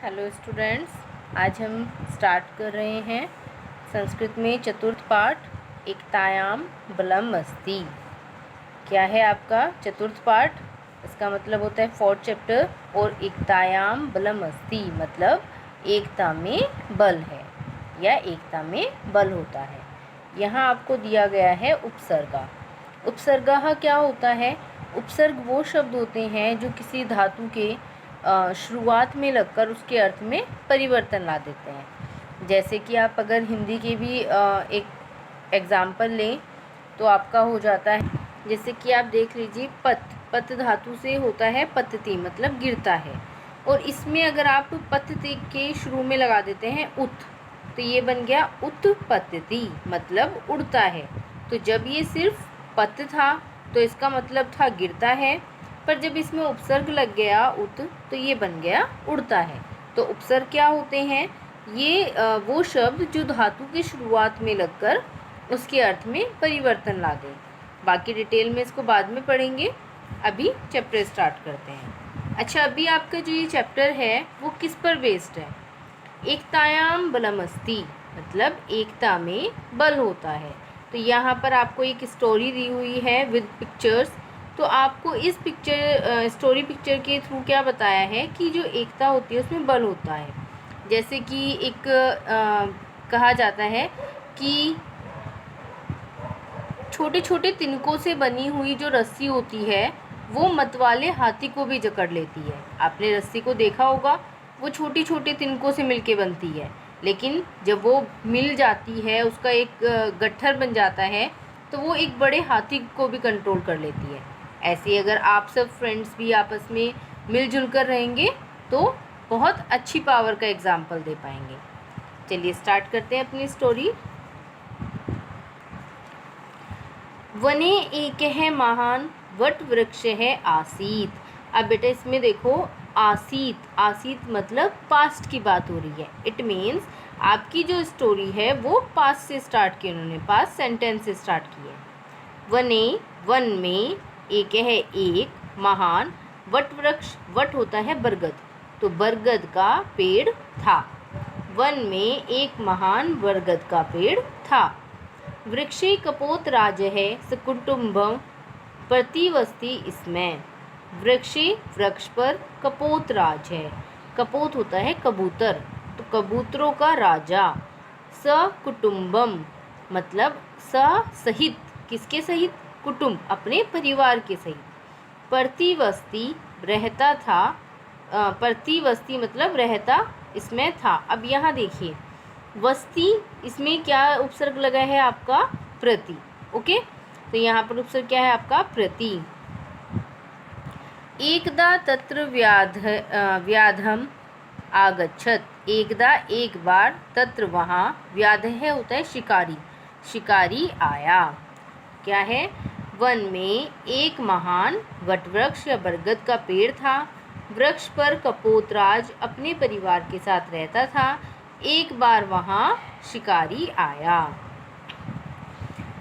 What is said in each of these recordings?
Hello students, आज हम start कर रहे हैं संस्कृत में चतुर्थ पाठ एकतायाम बलम अस्ति। क्या है आपका चतुर्थ पाठ? इसका मतलब होता है फोर्थ चैप्टर। और एकतायाम बलम अस्ति मतलब एकता में बल है या एकता में बल होता है। यहाँ आपको दिया गया है उपसर्गा। उपसर्गा क्या होता है? उपसर्ग वो शब्द होते हैं जो किसी धातु के शुरुआत में लगकर उसके अर्थ में परिवर्तन ला देते हैं। जैसे कि आप अगर हिंदी के भी एक एग्जाम्पल लें तो आपका हो जाता है, जैसे कि आप देख लीजिए पत धातु से होता है पतति मतलब गिरता है। और इसमें अगर आप पतति के शुरू में लगा देते हैं उत, तो ये बन गया उत्पत्ति मतलब उड़ता है। तो जब ये सिर्फ पत था तो इसका मतलब था गिरता है, पर जब इसमें उपसर्ग लग गया उत तो ये बन गया उड़ता है। तो उपसर्ग क्या होते हैं? ये वो शब्द जो धातु की शुरुआत में लगकर उसके अर्थ में परिवर्तन ला दें। बाकी डिटेल में इसको बाद में पढ़ेंगे, अभी चैप्टर स्टार्ट करते हैं। अच्छा, अभी आपका जो ये चैप्टर है वो किस पर बेस्ड है? एकतायाम बलम अस्ति मतलब एकता में बल होता है। तो यहाँ पर आपको एक स्टोरी दी हुई है विद पिक्चर्स। तो आपको इस स्टोरी पिक्चर के थ्रू क्या बताया है कि जो एकता होती है उसमें बल होता है। जैसे कि एक कहा जाता है कि छोटे छोटे तिनकों से बनी हुई जो रस्सी होती है वो मतवाले हाथी को भी जकड़ लेती है। आपने रस्सी को देखा होगा, वो छोटी छोटी तिनकों से मिलके बनती है, लेकिन जब वो मिल जाती है, उसका एक गट्ठर बन जाता है, तो वो एक बड़े हाथी को भी कंट्रोल कर लेती है। ऐसे अगर आप सब फ्रेंड्स भी आपस में मिलजुल कर रहेंगे तो बहुत अच्छी पावर का एग्जाम्पल दे पाएंगे। चलिए स्टार्ट करते हैं अपनी स्टोरी। वने एक है महान वट वृक्ष है आसीत। अब बेटा इसमें देखो, आसीत मतलब पास्ट की बात हो रही है। इट मीन्स आपकी जो स्टोरी है वो पास्ट से स्टार्ट की, उन्होंने पास्ट सेंटेंस से स्टार्ट की है। वने वन में एक है एक महान वट वृक्ष, वट होता है बरगद, तो बरगद का पेड़ था। वन में एक महान बरगद का पेड़ था। वृक्षे कपोत राज है सकुटुम्बम प्रतिवस्ती इसमें। वृक्षे वृक्ष पर कपोत राज है, कपोत होता है कबूतर, तो कबूतरों का राजा। सकुटुम्बम मतलब सहित, किसके सहित? कुटुंब, अपने परिवार के सहित। प्रतिवस्ती रहता था, प्रतिवस्ती मतलब रहता इसमें था। अब यहाँ देखिए वस्ती, इसमें क्या उपसर्ग लगा है आपका? प्रति। ओके, तो यहाँ पर उपसर्ग क्या है आपका? प्रति। एकदा तत्र व्याधम आगच्छत, एकदा एक बार, तत्र वहाँ, व्याधः होता है शिकारी, शिकारी आया। क्या है? वन में एक महान वटवृक्ष या बरगद का पेड़ था। वृक्ष पर कपोतराज अपने परिवार के साथ रहता था। एक बार वहाँ शिकारी आया।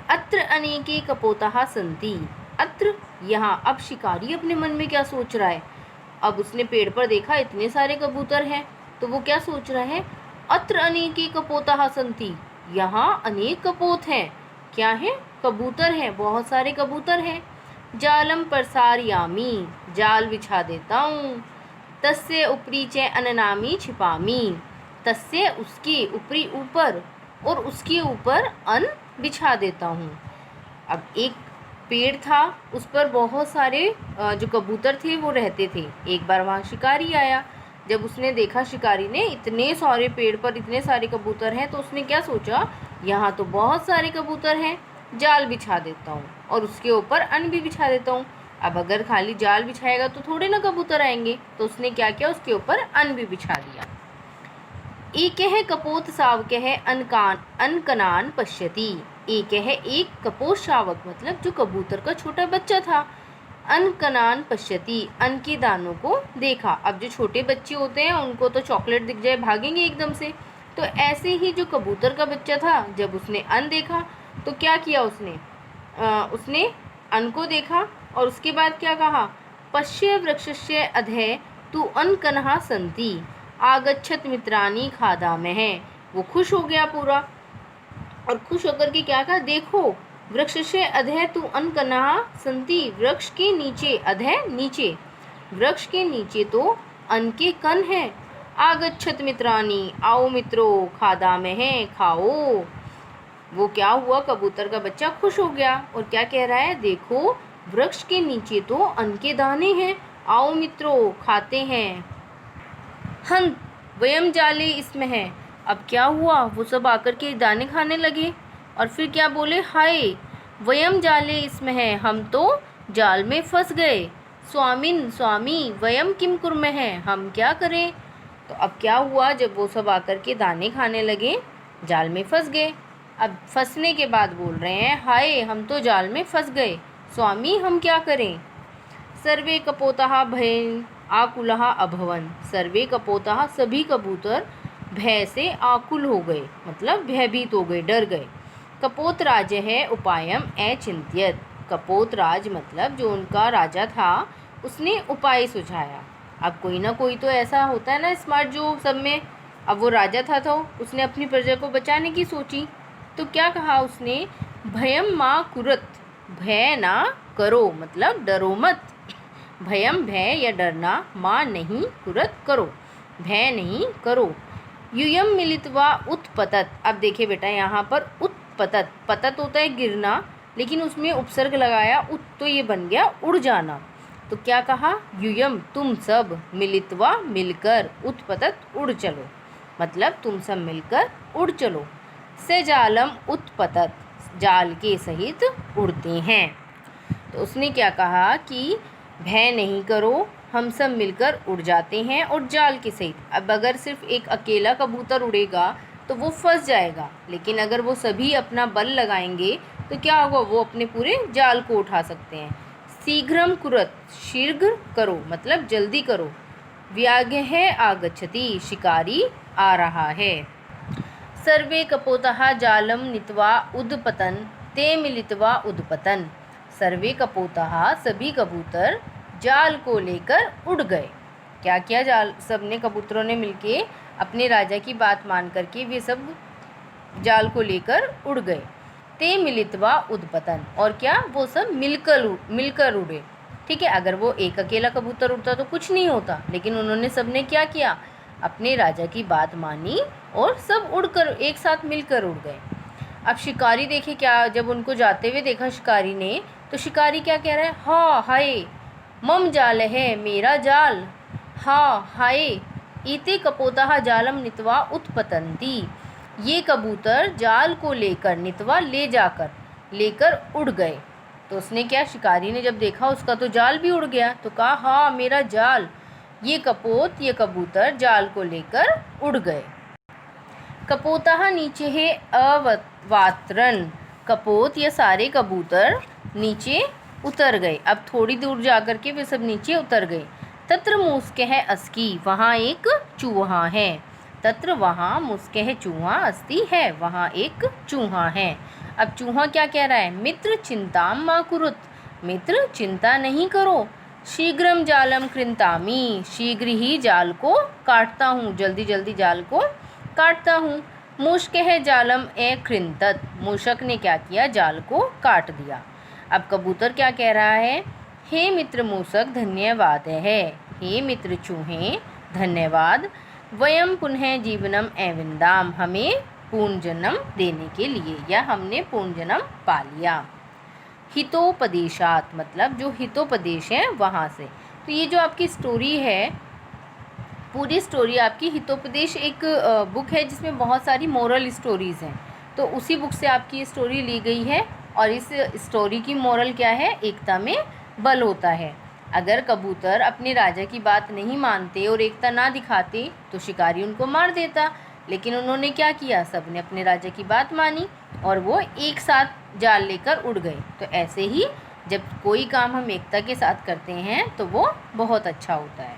अत्र अनेके कपोताः सन्ति। अत्र यहाँ, अब शिकारी अपने मन में क्या सोच रहा है? अब उसने पेड़ पर देखा इतने सारे कबूतर हैं, तो वो क्या सोच रहा है? अत्र अनेके कपोताः सन्ति, यहाँ अनेक कपोत हैं। क्या है? कबूतर हैं, बहुत सारे कबूतर हैं। जालम प्रसारयामि, जाल बिछा देता हूँ। तस्य ऊपरी च अननामी छिपामी, तस्य उसके, ऊपरी ऊपर, और उसके ऊपर अन्न बिछा देता हूँ। अब एक पेड़ था, उस पर बहुत सारे जो कबूतर थे वो रहते थे। एक बार वहाँ शिकारी आया, जब उसने देखा शिकारी ने इतने सारे पेड़ पर इतने सारे कबूतर हैं, तो उसने क्या सोचा? यहाँ तो बहुत सारे कबूतर हैं, जाल बिछा देता हूँ और उसके ऊपर अन्न भी बिछा देता हूँ। अब अगर खाली जाल बिछाएगा तो थोड़े ना कबूतर आएंगे, तो उसने क्या किया? उसके ऊपर अन्न भी बिछा दिया। एक है कपोत शावक है अनकनान पश्यति। एक है एक कपोत शावक मतलब जो कबूतर का छोटा बच्चा था। अनकनान पश्यति, अन्न के दानों को देखा। अब जो छोटे बच्चे होते हैं उनको तो चॉकलेट दिख जाए भागेंगे एकदम से, तो ऐसे ही जो कबूतर का बच्चा था, जब उसने अन्न देखा तो क्या किया उसने? उसने अन्न को देखा और उसके बाद क्या कहा? पश्य वृक्षस्य अधे तु अनकनः सन्ति। आगच्छत मित्राणि खादामहे, वो खुश हो गया पूरा, और खुश होकर के क्या कहा, देखो वृक्ष से अधः तु अनकनाः सन्ति, वृक्ष के नीचे, अधः नीचे, वृक्ष के नीचे तो अन्न के कण हैं। आगच्छत मित्राणि, आओ मित्रों, खादामहे, खाओ। वो क्या हुआ, कबूतर का बच्चा खुश हो गया और क्या कह रहा है, देखो वृक्ष के नीचे तो अन्न के दाने हैं, आओ मित्रों खाते हैं। हंत वयम जाले इसमें है, अब क्या हुआ, वो सब आकर के दाने खाने लगे और फिर क्या बोले, हाय वयम जाले इसमें है, हम तो जाल में फंस गए। स्वामिन स्वामी वयम किम कुर्मः है, हम क्या करें। तो अब क्या हुआ, जब वो सब आकर के दाने खाने लगे, जाल में फंस गए। अब फंसने के बाद बोल रहे हैं, हाय हम तो जाल में फंस गए, स्वामी हम क्या करें। सर्वे कपोताः भयेन आकुलाः अभवन्, सर्वे कपोताः सभी कबूतर भय से आकुल हो गए, मतलब भयभीत हो गए, डर गए। कपोतराज है उपायम अचिंत्यत, कपोतराज मतलब जो उनका राजा था, उसने उपाय सुझाया। अब कोई ना कोई तो ऐसा होता है ना स्मार्ट जो सब में, अब वो राजा था तो उसने अपनी प्रजा को बचाने की सोची, तो क्या कहा उसने, भयम मा कुरत, भय ना करो, मतलब डरो मत, भयम भय या डरना, माँ नहीं, कुरत करो, भय नहीं करो। यूयम मिलित्वा उत्पतत, अब देखिए बेटा यहाँ पर उत्पतत, पतत होता है गिरना, लेकिन उसमें उपसर्ग लगाया उत, तो ये बन गया उड़ जाना। तो क्या कहा, यूयम तुम सब, मिलित्वा मिलकर, उत्पतत उड़ चलो, मतलब तुम सब मिलकर उड़ चलो। से जालम उत्पतत, जाल के सहित उड़ते हैं। तो उसने क्या कहा कि भय नहीं करो, हम सब मिलकर उड़ जाते हैं और जाल के सहित। अब अगर सिर्फ एक अकेला कबूतर उड़ेगा तो वो फंस जाएगा, लेकिन अगर वो सभी अपना बल लगाएंगे तो क्या होगा, वो अपने पूरे जाल को उठा सकते हैं। शीघ्रम कुरत, शीघ्र करो मतलब जल्दी करो। व्याघ्रः आगच्छति, शिकारी आ रहा है। सर्वे कपोताः जालम नीत्वा उद्पतन्, ते मिलित्वा उद्पतन्, सर्वे कपोताः सभी कबूतर जाल को लेकर उड़ गए। क्या किया, जाल सबने कबूतरों ने मिलके अपने राजा की बात मान करके वे सब जाल को लेकर उड़ गए। ते मिलित्वा उद्पतन्, और क्या, वो सब मिलकर उड़े। ठीक है, अगर वो एक अकेला कबूतर उड़ता तो कुछ नहीं होता, लेकिन उन्होंने सबने क्या किया, अपने राजा की बात मानी और सब उड़कर एक साथ मिलकर उड़ गए। अब शिकारी देखे क्या, जब उनको जाते हुए देखा शिकारी ने, तो शिकारी क्या कह रहा है, हा हाय मम जाल है, मेरा जाल, हा हाय इते कपोताः जालम नीत्वा उत्पतन्ति, ये कबूतर जाल को लेकर, नीत्वा ले जाकर, लेकर उड़ गए। तो उसने क्या, शिकारी ने जब देखा उसका तो जाल भी उड़ गया, तो कहा हाँ मेरा जाल, ये कबूतर जाल को लेकर उड़ गए। कपोताः नीचे है अवातरन, कपोत ये सारे कबूतर नीचे उतर गए। अब थोड़ी दूर जाकर के वे सब नीचे उतर गए। तत्र मुस्कः अस्ति, वहाँ एक चूहा है। तत्र वहाँ मुस्कः चूहा, अस्ति है, वहाँ एक चूहा है। अब चूहा क्या कह रहा है, मित्र चिंताम मा कुरुत, मित्र चिंता नहीं करो। शीघ्रम जालम कृंतामि, शीघ्र ही जाल को काटता हूँ, जल्दी जल्दी जाल को काटता हूँ। मुष्कः जालम अकृंतत, मूषक ने क्या किया, जाल को काट दिया। अब कबूतर क्या कह रहा है, हे मित्र मूषक धन्यवाद है, हे मित्र चूहे धन्यवाद। वयम पुनः जीवनम एविंदाम, हमें पूर्ण जन्म देने के लिए, या हमने पूर्ण जन्म पा लिया। हितोपदेशात, मतलब जो हितोपदेश है वहाँ से। तो ये जो आपकी स्टोरी है, पूरी स्टोरी आपकी हितोपदेश एक बुक है जिसमें बहुत सारी मोरल स्टोरीज़ हैं, तो उसी बुक से आपकी ये स्टोरी ली गई है। और इस स्टोरी की मोरल क्या है, एकता में बल होता है। अगर कबूतर अपने राजा की बात नहीं मानते और एकता ना दिखाते तो शिकारी उनको मार देता, लेकिन उन्होंने क्या किया, सबने अपने राजा की बात मानी और वो एक साथ जाल लेकर उड़ गए। तो ऐसे ही जब कोई काम हम एकता के साथ करते हैं तो वो बहुत अच्छा होता है।